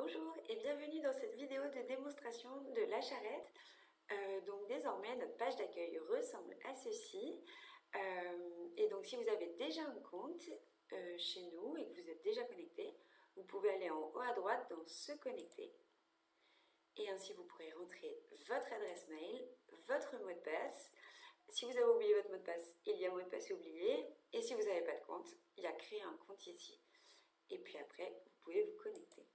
Bonjour et bienvenue dans cette vidéo de démonstration de la charrette. Donc désormais notre page d'accueil ressemble à ceci. Et donc si vous avez déjà un compte chez nous et que vous êtes déjà connecté, vous pouvez aller en haut à droite dans se connecter. Et ainsi vous pourrez rentrer votre adresse mail, votre mot de passe. Si vous avez oublié votre mot de passe, il y a mot de passe oublié. Et si vous n'avez pas de compte, il y a créer un compte ici. Et puis après, vous pouvez vous connecter.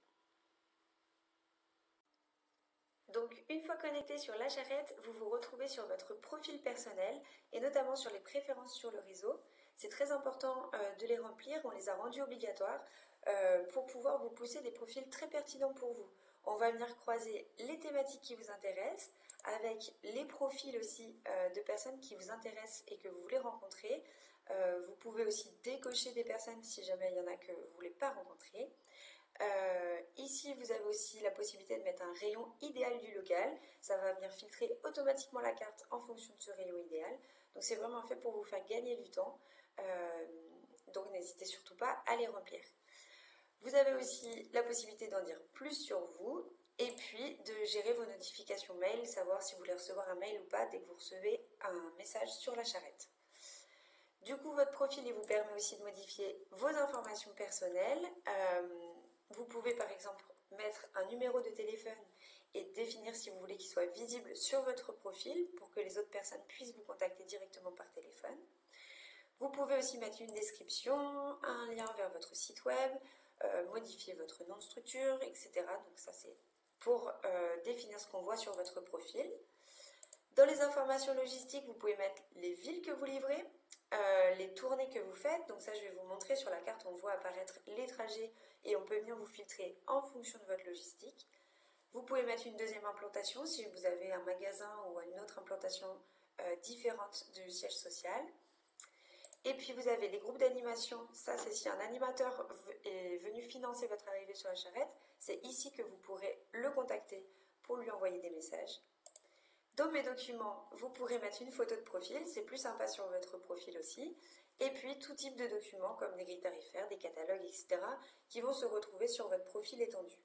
Donc une fois connecté sur la charrette, vous vous retrouvez sur votre profil personnel et notamment sur les préférences sur le réseau. C'est très important de les remplir, on les a rendus obligatoires pour pouvoir vous pousser des profils très pertinents pour vous. On va venir croiser les thématiques qui vous intéressent avec les profils aussi de personnes qui vous intéressent et que vous voulez rencontrer. Vous pouvez aussi décocher des personnes si jamais il y en a que vous ne voulez pas rencontrer. Ici, vous avez aussi la possibilité de mettre un rayon idéal du local. Ça va venir filtrer automatiquement la carte en fonction de ce rayon idéal. Donc c'est vraiment fait pour vous faire gagner du temps. Donc n'hésitez surtout pas à les remplir. Vous avez aussi la possibilité d'en dire plus sur vous et puis de gérer vos notifications mail, savoir si vous voulez recevoir un mail ou pas dès que vous recevez un message sur la charrette. Du coup, votre profil il vous permet aussi de modifier vos informations personnelles. Vous pouvez par exemple mettre un numéro de téléphone et définir si vous voulez qu'il soit visible sur votre profil pour que les autres personnes puissent vous contacter directement par téléphone. Vous pouvez aussi mettre une description, un lien vers votre site web, modifier votre nom de structure, etc. Donc ça c'est pour définir ce qu'on voit sur votre profil. Dans les informations logistiques, vous pouvez mettre les villes que vous livrez, les tournées que vous faites. Donc ça, je vais vous montrer sur la carte, on voit apparaître les trajets et on peut venir vous filtrer en fonction de votre logistique. Vous pouvez mettre une deuxième implantation si vous avez un magasin ou une autre implantation différente du siège social. Et puis vous avez les groupes d'animation. Ça, c'est si un animateur est venu financer votre arrivée sur la charrette. C'est ici que vous pourrez le contacter pour lui envoyer des messages. Dans mes documents, vous pourrez mettre une photo de profil, c'est plus sympa sur votre profil aussi. Et puis tout type de documents comme des grilles tarifaires, des catalogues, etc. qui vont se retrouver sur votre profil étendu.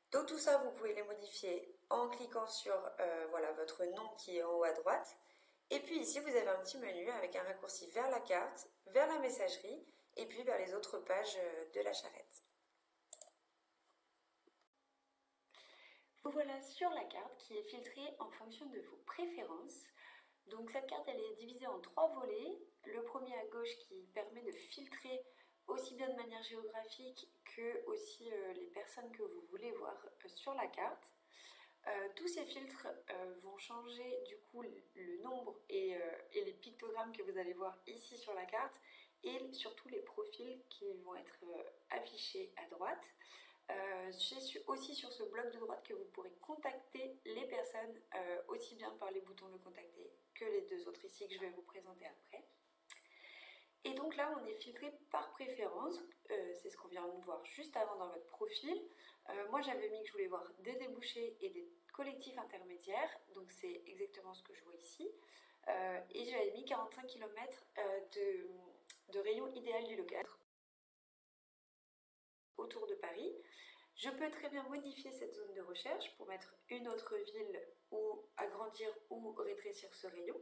Donc tout ça, vous pouvez les modifier en cliquant sur voilà, votre nom qui est en haut à droite. Et puis ici, vous avez un petit menu avec un raccourci vers la carte, vers la messagerie et puis vers les autres pages de la charrette. Vous voilà sur la carte qui est filtrée en fonction de vos préférences. Donc cette carte elle est divisée en 3 volets. Le premier à gauche qui permet de filtrer aussi bien de manière géographique que aussi les personnes que vous voulez voir sur la carte. Tous ces filtres vont changer du coup le nombre et les pictogrammes que vous allez voir ici sur la carte et surtout les profils qui vont être affichés à droite. C'est aussi sur ce bloc de droite que vous pourrez contacter les personnes aussi bien par les boutons de contacter que les deux autres ici que je vais vous présenter après. Et donc là on est filtré par préférence, c'est ce qu'on vient de voir juste avant dans votre profil. Moi j'avais mis que je voulais voir des débouchés et des collectifs intermédiaires, donc c'est exactement ce que je vois ici. Et j'avais mis 45 km de rayon idéal du local autour de Paris. Je peux très bien modifier cette zone de recherche pour mettre une autre ville ou agrandir ou rétrécir ce rayon.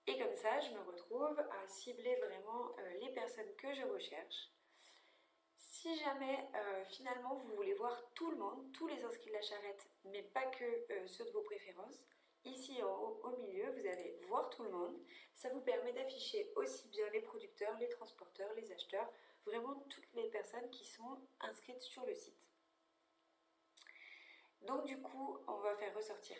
Et comme ça, je me retrouve à cibler vraiment les personnes que je recherche. Si jamais finalement vous voulez voir tout le monde, tous les inscrits de la charrette, mais pas que ceux de vos préférences, ici en haut au milieu, vous allez voir tout le monde. Ça vous permet d'afficher aussi bien les producteurs, les transporteurs, les acheteurs, vraiment toutes les personnes qui sont inscrites sur le site. Donc du coup, on va faire ressortir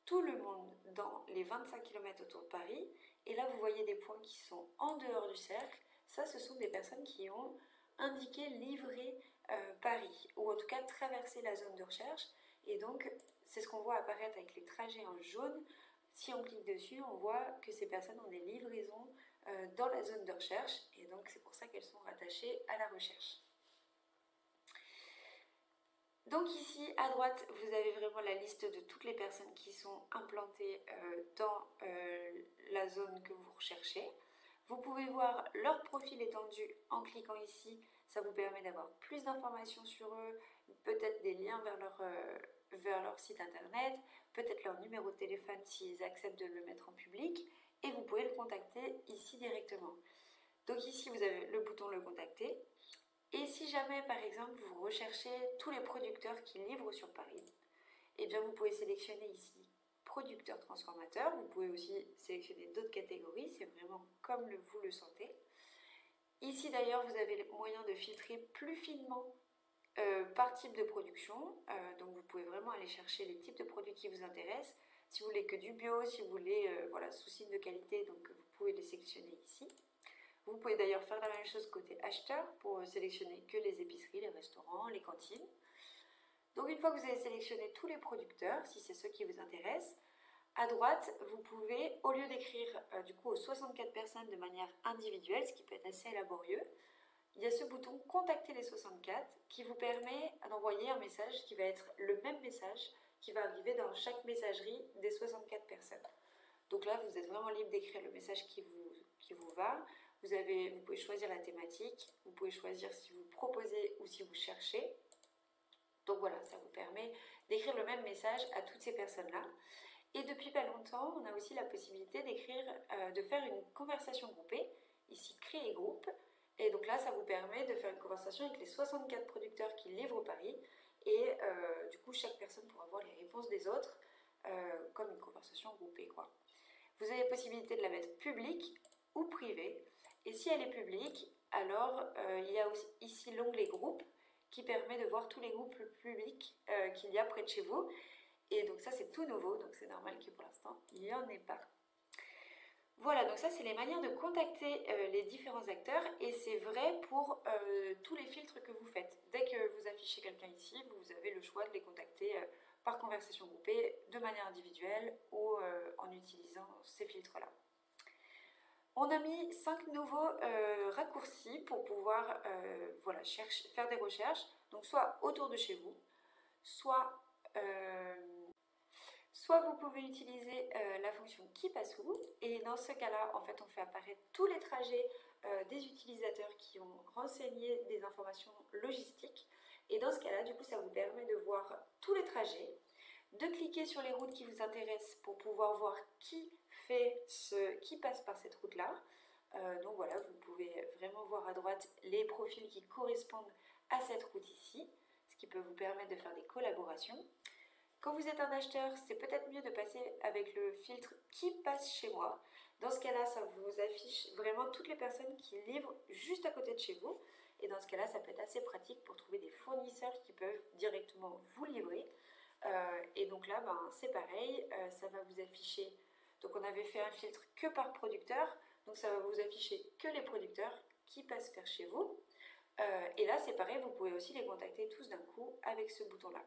tout le monde dans les 25 km autour de Paris. Et là, vous voyez des points qui sont en dehors du cercle. Ça, ce sont des personnes qui ont indiqué livrer Paris, ou en tout cas traverser la zone de recherche. Et donc, c'est ce qu'on voit apparaître avec les trajets en jaune. Si on clique dessus, on voit que ces personnes ont des livraisons dans la zone de recherche. Et donc, c'est pour ça qu'elles sont rattachées à la recherche. Donc ici à droite vous avez vraiment la liste de toutes les personnes qui sont implantées dans la zone que vous recherchez. Vous pouvez voir leur profil étendu en cliquant ici, Ça vous permet d'avoir plus d'informations sur eux, peut-être des liens vers leur site internet, peut-être leur numéro de téléphone s'ils acceptent de le mettre en public, et vous pouvez le contacter ici directement. Donc ici, vous avez le bouton le contacter. Et si jamais, par exemple, vous recherchez tous les producteurs qui livrent sur Paris, eh bien vous pouvez sélectionner ici producteur transformateur. Vous pouvez aussi sélectionner d'autres catégories, c'est vraiment comme vous le sentez. Ici d'ailleurs, vous avez le moyen de filtrer plus finement par type de production. Donc vous pouvez vraiment aller chercher les types de produits qui vous intéressent. Si vous voulez que du bio, si vous voulez voilà, sous signe de qualité, donc vous pouvez les sélectionner ici. Vous pouvez d'ailleurs faire la même chose côté acheteur pour sélectionner que les épiceries, les restaurants, les cantines. Donc une fois que vous avez sélectionné tous les producteurs, si c'est ceux qui vous intéressent, à droite, vous pouvez, au lieu d'écrire du coup aux 64 personnes de manière individuelle, ce qui peut être assez laborieux, il y a ce bouton « Contacter les 64 » qui vous permet d'envoyer un message qui va être le même message qui va arriver dans chaque messagerie des 64 personnes. Donc là, vous êtes vraiment libre d'écrire le message qui vous va. Vous pouvez choisir la thématique, vous pouvez choisir si vous proposez ou si vous cherchez. Donc voilà, ça vous permet d'écrire le même message à toutes ces personnes-là. Et depuis pas longtemps, on a aussi la possibilité de faire une conversation groupée, ici créer groupe. Et donc là, ça vous permet de faire une conversation avec les 64 producteurs qui livrent Paris. Et du coup, chaque personne pourra voir les réponses des autres comme une conversation groupée, quoi. Vous avez la possibilité de la mettre publique ou privée. Et si elle est publique, alors il y a aussi ici l'onglet groupe qui permet de voir tous les groupes publics qu'il y a près de chez vous. Et donc ça, c'est tout nouveau, donc c'est normal que pour l'instant, il n'y en ait pas. Voilà, donc ça, c'est les manières de contacter les différents acteurs, et c'est vrai pour tous les filtres que vous faites. Dès que vous affichez quelqu'un ici, vous avez le choix de les contacter par conversation groupée, de manière individuelle ou en utilisant ces filtres-là. On a mis 5 nouveaux raccourcis pour pouvoir voilà, faire des recherches, donc soit autour de chez vous, soit vous pouvez utiliser la fonction qui passe où, et dans ce cas-là, en fait, on fait apparaître tous les trajets des utilisateurs qui ont renseigné des informations logistiques. Et dans ce cas-là, du coup, ça vous permet de voir tous les trajets, de cliquer sur les routes qui vous intéressent pour pouvoir voir qui passe par cette route-là. Donc voilà, vous pouvez vraiment voir à droite les profils qui correspondent à cette route ici, ce qui peut vous permettre de faire des collaborations. Quand vous êtes un acheteur, c'est peut-être mieux de passer avec le filtre « Qui passe chez moi ». Dans ce cas-là, ça vous affiche vraiment toutes les personnes qui livrent juste à côté de chez vous. Et dans ce cas-là, ça peut être assez pratique pour trouver des fournisseurs qui peuvent directement vous livrer. Et donc là, c'est pareil, ça va vous afficher. Donc on avait fait un filtre que par producteur, donc ça va vous afficher que les producteurs qui passent vers chez vous. Et là, c'est pareil, vous pouvez aussi les contacter tous d'un coup avec ce bouton-là.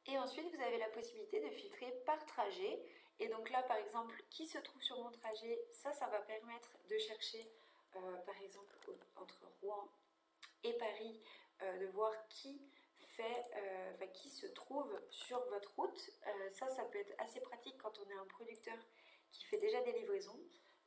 Et ensuite, vous avez la possibilité de filtrer par trajet. Et donc là, par exemple, qui se trouve sur mon trajet, ça va permettre de chercher, par exemple, entre Rouen et Paris, de voir qui se trouve sur votre route. Ça peut être assez pratique quand on est un producteur qui fait déjà des livraisons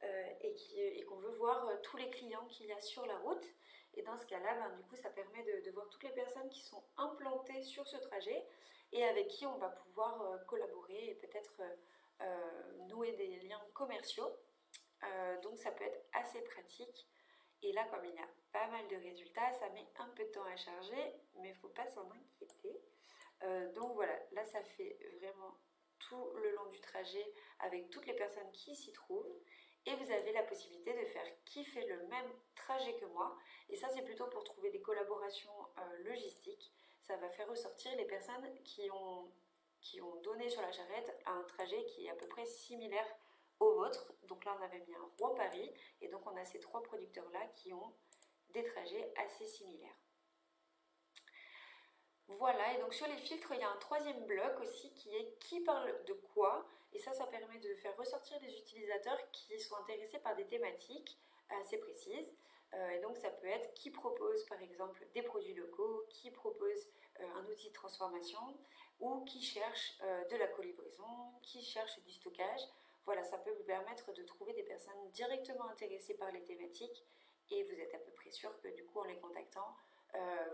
et qu'on veut voir tous les clients qu'il y a sur la route. Et dans ce cas-là, du coup, ça permet de voir toutes les personnes qui sont implantées sur ce trajet et avec qui on va pouvoir collaborer et peut-être nouer des liens commerciaux. Donc ça peut être assez pratique. Et là, comme il y a pas mal de résultats, ça met un peu de temps à charger, mais il ne faut pas s'en inquiéter. Donc voilà, là ça fait vraiment tout le long du trajet avec toutes les personnes qui s'y trouvent. Et vous avez la possibilité de faire qui fait le même trajet que moi. Et ça, c'est plutôt pour trouver des collaborations logistiques. Ça va faire ressortir les personnes qui ont donné sur la charrette un trajet qui est à peu près similaire au vôtre. Donc là, on avait mis un Rouen-Paris. Et donc, on a ces 3 producteurs-là qui ont des trajets assez similaires. Voilà, et donc sur les filtres, il y a un 3e bloc aussi qui est qui parle de quoi. Et ça permet de faire ressortir les utilisateurs qui sont intéressés par des thématiques assez précises. Et donc ça peut être qui propose par exemple des produits locaux, qui propose un outil de transformation ou qui cherche de la colivraison, qui cherche du stockage. Voilà, ça peut vous permettre de trouver des personnes directement intéressées par les thématiques et vous êtes à peu près sûr que du coup en les contactant,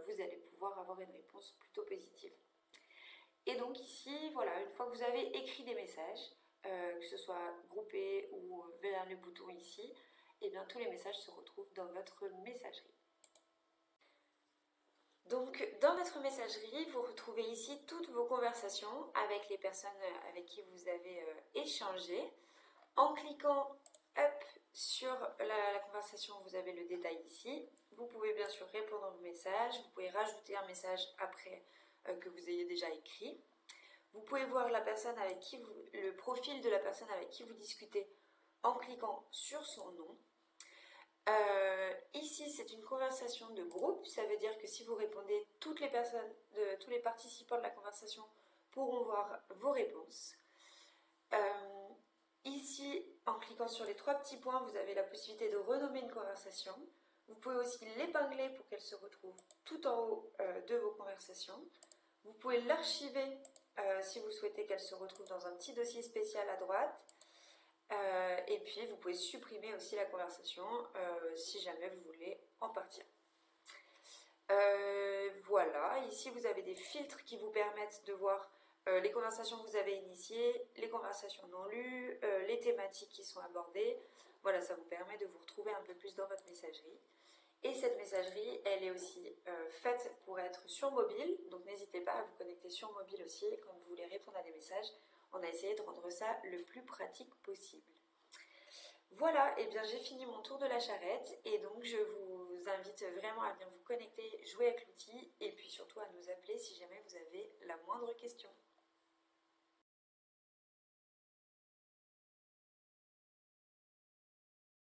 vous allez pouvoir avoir une réponse plutôt positive. Et donc ici, voilà, une fois que vous avez écrit des messages, que ce soit groupé ou vers le bouton ici, et bien tous les messages se retrouvent dans votre messagerie. Donc dans votre messagerie, vous retrouvez ici toutes vos conversations avec les personnes avec qui vous avez échangé. En cliquant up sur la conversation, vous avez le détail ici. Vous pouvez bien sûr répondre au message, vous pouvez rajouter un message après que vous ayez déjà écrit. Vous pouvez voir la personne avec qui le profil de la personne avec qui vous discutez en cliquant sur son nom. Ici, c'est une conversation de groupe. Ça veut dire que si vous répondez, toutes les personnes, tous les participants de la conversation pourront voir vos réponses. Ici, en cliquant sur les 3 petits points, vous avez la possibilité de renommer une conversation. Vous pouvez aussi l'épingler pour qu'elle se retrouve tout en haut de vos conversations. Vous pouvez l'archiver si vous souhaitez qu'elle se retrouve dans un petit dossier spécial à droite. Et puis, vous pouvez supprimer aussi la conversation si jamais vous voulez en partir. Voilà, ici vous avez des filtres qui vous permettent de voir les conversations que vous avez initiées, les conversations non lues, les thématiques qui sont abordées. Voilà, ça vous permet de vous retrouver un peu plus dans votre messagerie. Et cette messagerie, elle est aussi faite pour être sur mobile, donc n'hésitez pas à vous connecter sur mobile aussi quand vous voulez répondre à des messages. On a essayé de rendre ça le plus pratique possible. Voilà, et bien j'ai fini mon tour de la charrette et donc je vous invite vraiment à bien vous connecter, jouer avec l'outil et puis surtout à nous appeler si jamais vous avez la moindre question.